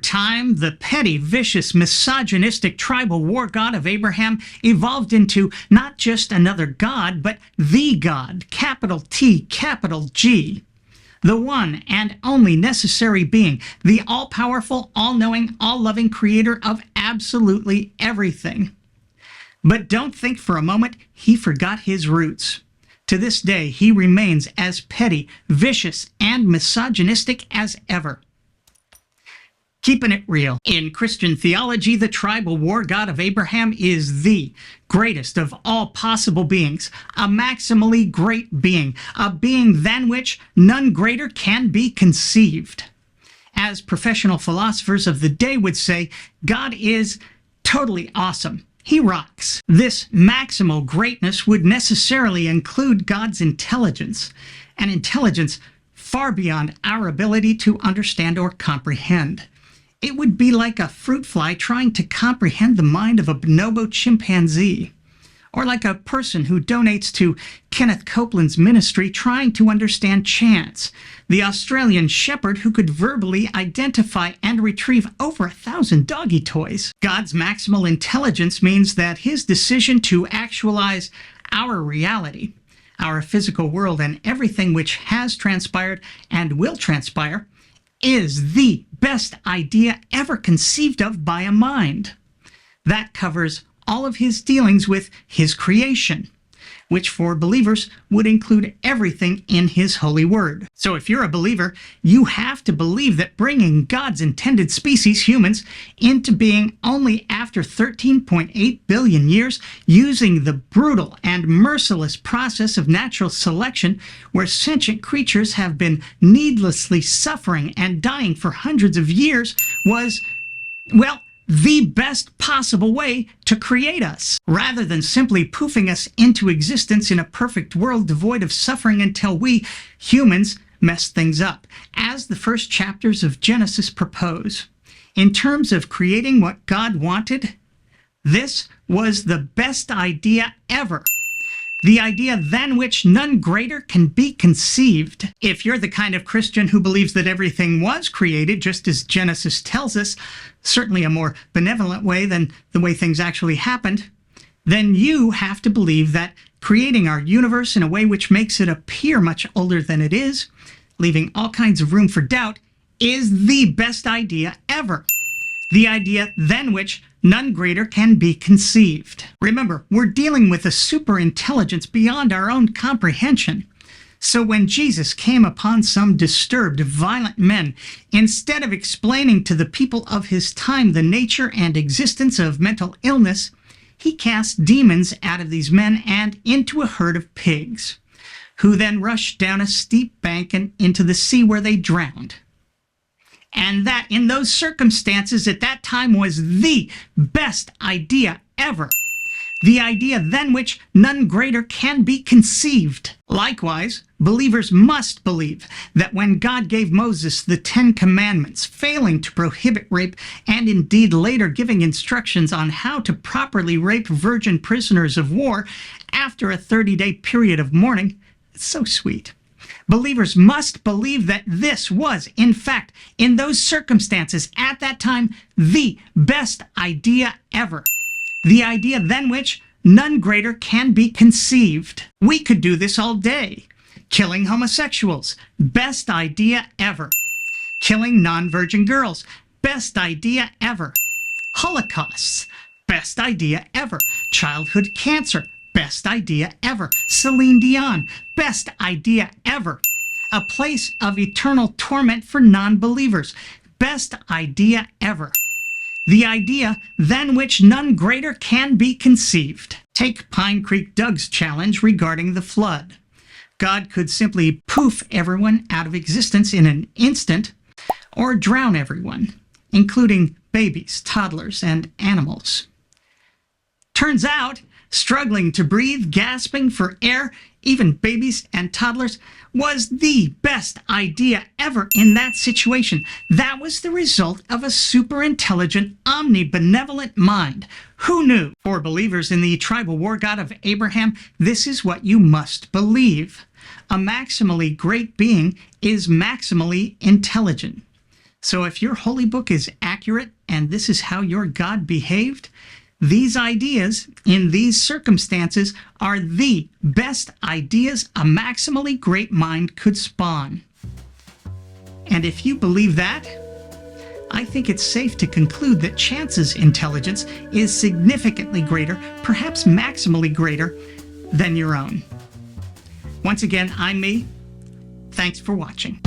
time, the petty, vicious, misogynistic tribal war god of Abraham evolved into not just another god, but the God, capital T, capital G. The one and only necessary being, the all-powerful, all-knowing, all-loving creator of absolutely everything. But don't think for a moment he forgot his roots. To this day, he remains as petty, vicious, and misogynistic as ever. Keeping it real. In Christian theology, the tribal war god of Abraham is the greatest of all possible beings, a maximally great being, a being than which none greater can be conceived. As professional philosophers of the day would say, God is totally awesome. He rocks. This maximal greatness would necessarily include God's intelligence, an intelligence far beyond our ability to understand or comprehend. It would be like a fruit fly trying to comprehend the mind of a bonobo chimpanzee, or like a person who donates to Kenneth Copeland's ministry trying to understand Chance, the Australian shepherd who could verbally identify and retrieve over 1,000 doggy toys. God's maximal intelligence means that his decision to actualize our reality, our physical world, and everything which has transpired and will transpire is the best idea ever conceived of by a mind. That covers all of his dealings with his creation, which for believers would include everything in his holy word. So if you're a believer, you have to believe that bringing God's intended species, humans, into being only after 13.8 billion years, using the brutal and merciless process of natural selection, where sentient creatures have been needlessly suffering and dying for hundreds of years, was, well, the best possible way to create us, rather than simply poofing us into existence in a perfect world devoid of suffering until we, humans, mess things up, as the first chapters of Genesis propose. In terms of creating what God wanted, this was the best idea ever. The idea than which none greater can be conceived. If you're the kind of Christian who believes that everything was created, just as Genesis tells us, certainly a more benevolent way than the way things actually happened, then you have to believe that creating our universe in a way which makes it appear much older than it is, leaving all kinds of room for doubt, is the best idea ever. The idea than which none greater can be conceived. Remember, we're dealing with a super intelligence beyond our own comprehension. So when Jesus came upon some disturbed, violent men, instead of explaining to the people of his time the nature and existence of mental illness, he cast demons out of these men and into a herd of pigs, who then rushed down a steep bank and into the sea where they drowned. And that in those circumstances at that time was the best idea ever. The idea than which none greater can be conceived. Likewise, believers must believe that when God gave Moses the 10 Commandments, failing to prohibit rape, and indeed later giving instructions on how to properly rape virgin prisoners of war after a 30-day period of mourning, it's so sweet. Believers must believe that this was, in fact, in those circumstances at that time, the best idea ever. The idea than which none greater can be conceived. We could do this all day. Killing homosexuals, best idea ever. Killing non-virgin girls, best idea ever. Holocausts, best idea ever. Childhood cancer, best idea ever. Celine Dion, best idea ever. A place of eternal torment for non-believers, best idea ever. The idea than which none greater can be conceived. Take Pine Creek Doug's challenge regarding the flood. God could simply poof everyone out of existence in an instant, or drown everyone, including babies, toddlers, and animals. Turns out, struggling to breathe, gasping for air, even babies and toddlers, was the best idea ever in that situation. That was the result of a super intelligent, omnibenevolent mind. Who knew? For believers in the tribal war god of Abraham, this is what you must believe. A maximally great being is maximally intelligent. So if your holy book is accurate and this is how your God behaved, these ideas in these circumstances are the best ideas a maximally great mind could spawn. And if you believe that, I think it's safe to conclude that Chance's intelligence is significantly greater, perhaps maximally greater, than your own. Once again, I'm me. Thanks for watching.